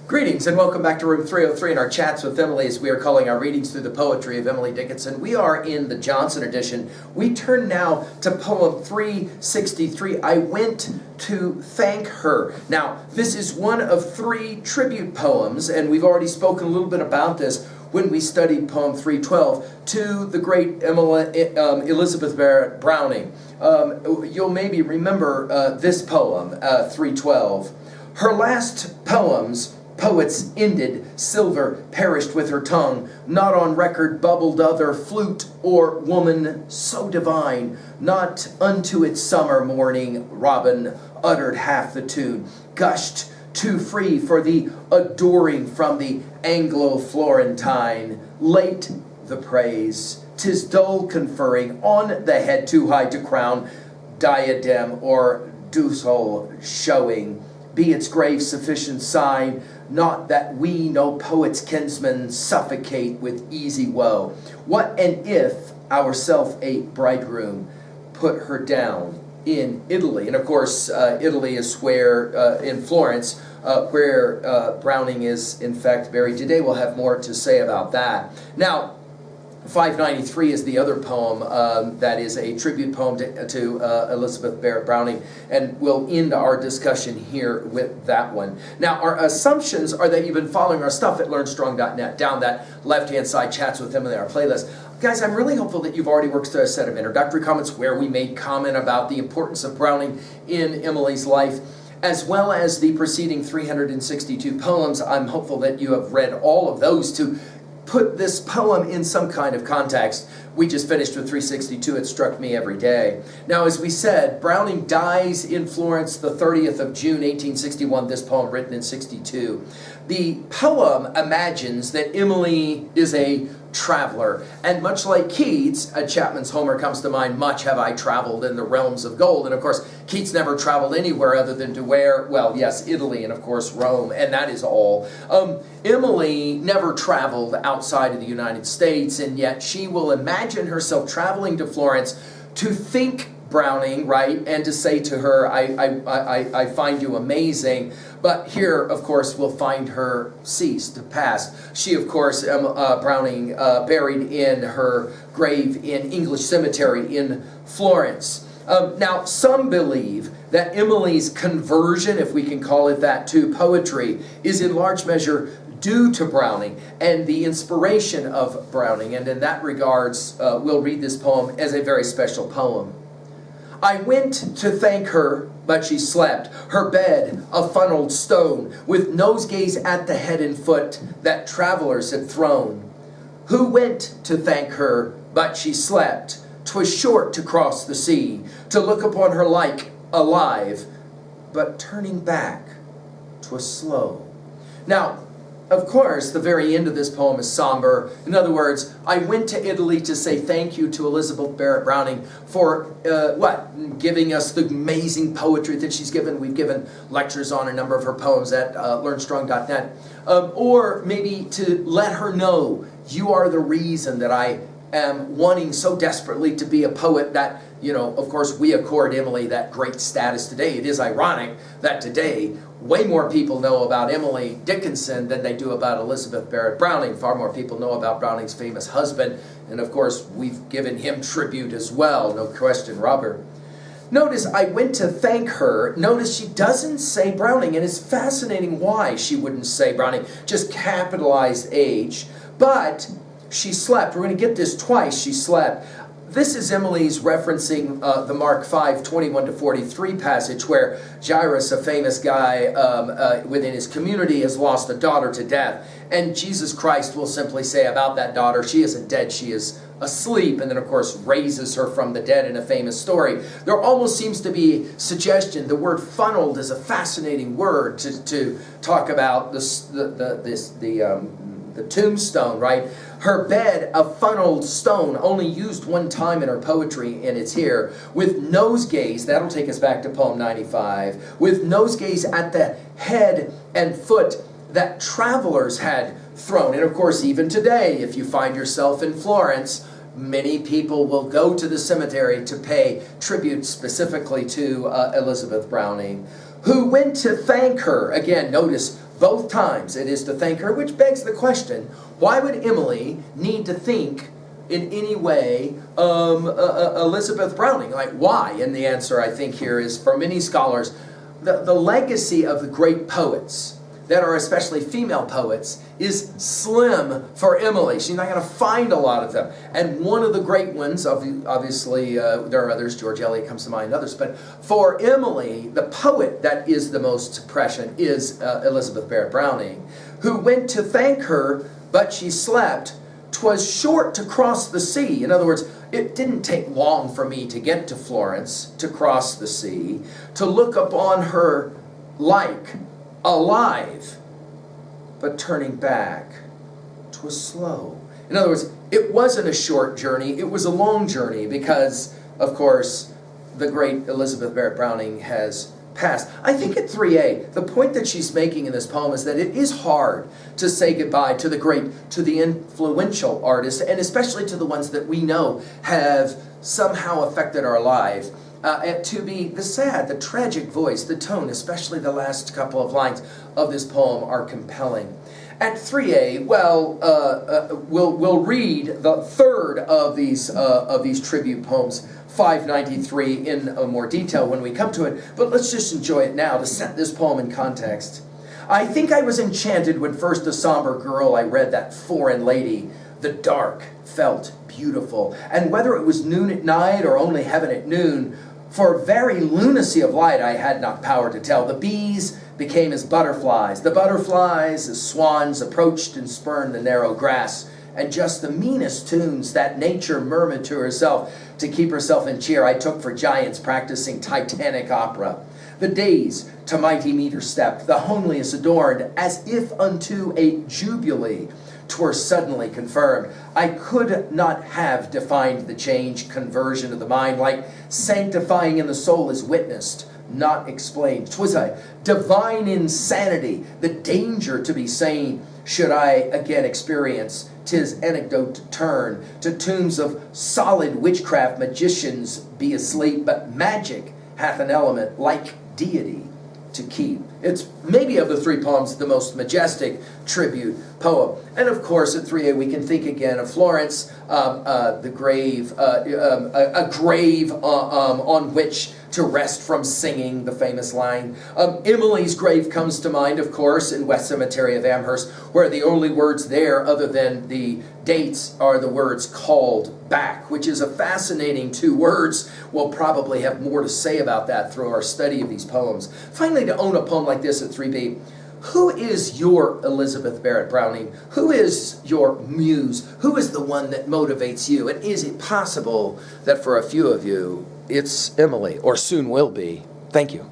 Greetings and welcome back to Room 303 in our chats with Emily, as we are calling our readings through the poetry of Emily Dickinson. We are in the Johnson edition. We turn now to poem 363, I Went to Thank Her. Now, this is one of three tribute poems, and we've already spoken a little bit about this when we studied poem 312 to the great Elizabeth Barrett Browning. You'll maybe remember this poem, 312. Her last poets ended, silver perished with her tongue, not on record bubbled other flute or woman so divine, not unto its summer morning robin uttered half the tune, gushed too free for the adoring from the Anglo-Florentine, late the praise, 'tis dull conferring on the head too high to crown, diadem or dusel showing, be its grave sufficient sign, not that we no poet's kinsmen suffocate with easy woe. What and if ourself a bridegroom put her down in Italy? And of course, Italy is where, in Florence, where Browning is in fact buried today. We'll have more to say about that. Now, 593 is the other poem that is a tribute poem to Elizabeth Barrett Browning, and we'll end our discussion here with that one. Now, our assumptions are that you've been following our stuff at LearnStrong.net, down that left-hand side, Chats with Emily, our playlist. Guys, I'm really hopeful that you've already worked through a set of introductory comments where we made comment about the importance of Browning in Emily's life, as well as the preceding 362 poems. I'm hopeful that you have read all of those to put this poem in some kind of context. We just finished with 362. It struck me every day. Now, as we said, Browning dies in Florence the 30th of June, 1861. This poem written in 62. The poem imagines that Emily is a traveler, and much like Keats, Chapman's Homer comes to mind, much have I traveled in the realms of gold. And of course, Keats never traveled anywhere other than to where, well, yes, Italy and of course Rome, and that is all. Emily never traveled outside of the United States, and yet she will imagine herself traveling to Florence to think Browning, right, and to say to her, I find you amazing. But here, of course, we'll find her ceased, passed. She, of course, Browning, buried in her grave in English Cemetery in Florence. Now, some believe that Emily's conversion, if we can call it that, to poetry is in large measure due to Browning and the inspiration of Browning. And in that regards, we'll read this poem as a very special poem. I went to thank her, but she slept, her bed a funneled stone, with nosegays at the head and foot that travelers had thrown. Who went to thank her, but she slept? 'Twas short to cross the sea, to look upon her like alive, but turning back, 'twas slow. Now, of course, the very end of this poem is somber. In other words, I went to Italy to say thank you to Elizabeth Barrett Browning for, giving us the amazing poetry that she's given. We've given lectures on a number of her poems at LearnStrong.net. Or maybe to let her know, you are the reason that I am wanting so desperately to be a poet that, you know, of course, we accord Emily that great status today. It is ironic that today way more people know about Emily Dickinson than they do about Elizabeth Barrett Browning. Far more people know about Browning's famous husband, and of course, we've given him tribute as well, no question, Robert. Notice, I went to thank her. Notice she doesn't say Browning, and it's fascinating why she wouldn't say Browning, just capitalized H, but she slept. We're going to get this twice, she slept. This is Emily's referencing the Mark 5, 21-43 passage where Jairus, a famous guy within his community, has lost a daughter to death. And Jesus Christ will simply say about that daughter, she isn't dead, she is asleep, and then of course raises her from the dead in a famous story. There almost seems to be suggestion. The word funneled is a fascinating word to talk about the tombstone, right? Her bed, a funneled stone, only used one time in her poetry, and it's here. With nosegays, that'll take us back to poem 95, with nosegays at the head and foot that travelers had thrown. And of course, even today, if you find yourself in Florence, many people will go to the cemetery to pay tribute specifically to Elizabeth Browning, who went to thank her. Again, notice Both times it is to thank her, which begs the question, why would Emily need to think in any way Elizabeth Browning? Like, why? And the answer, I think, here is, for many scholars, the legacy of the great poets that are especially female poets is slim for Emily. She's not going to find a lot of them. And one of the great ones, obviously, there are others, George Eliot comes to mind, others, but for Emily, the poet that is the most prescient is Elizabeth Barrett Browning, who went to thank her, but she slept. 'Twas short to cross the sea. In other words, it didn't take long for me to get to Florence, to cross the sea, to look upon her like alive, but turning back, 'twas slow. In other words, it wasn't a short journey, it was a long journey, because, of course, the great Elizabeth Barrett Browning has passed. I think at 3a, the point that she's making in this poem is that it is hard to say goodbye to the great, to the influential artists, and especially to the ones that we know have somehow affected our life. To be the sad, the tragic voice, the tone, especially the last couple of lines of this poem, are compelling. At 3a, well, we'll read the third of these tribute poems, 593, in more detail when we come to it, but let's just enjoy it now to set this poem in context. I think I was enchanted when first a somber girl I read, that foreign lady. The dark felt beautiful, and whether it was noon at night or only heaven at noon, for very lunacy of light I had not power to tell. The bees became as butterflies, the butterflies as swans approached and spurned the narrow grass, and just the meanest tunes that nature murmured to herself to keep herself in cheer I took for giants practicing Titanic opera. The days to mighty meter step, the homeliest adorned as if unto a jubilee. 'Twere suddenly confirmed. I could not have defined the change, conversion of the mind, like sanctifying in the soul is witnessed, not explained. 'Twas a divine insanity, the danger to be sane, should I again experience. 'Tis anecdote to turn to tombs of solid witchcraft, magicians be asleep, but magic hath an element like deity to keep. It's maybe of the three poems the most majestic tribute poem. And of course at 3a we can think again of Florence, the grave, a grave on which to rest from singing, the famous line. Emily's grave comes to mind, of course, in West Cemetery of Amherst, where the only words there other than the dates are the words called back, which is a fascinating two words. We'll probably have more to say about that through our study of these poems. Finally, to own a poem like this at 3b, who is your Elizabeth Barrett Browning? Who is your muse? Who is the one that motivates you? And is it possible that for a few of you, it's Emily, or soon will be? Thank you.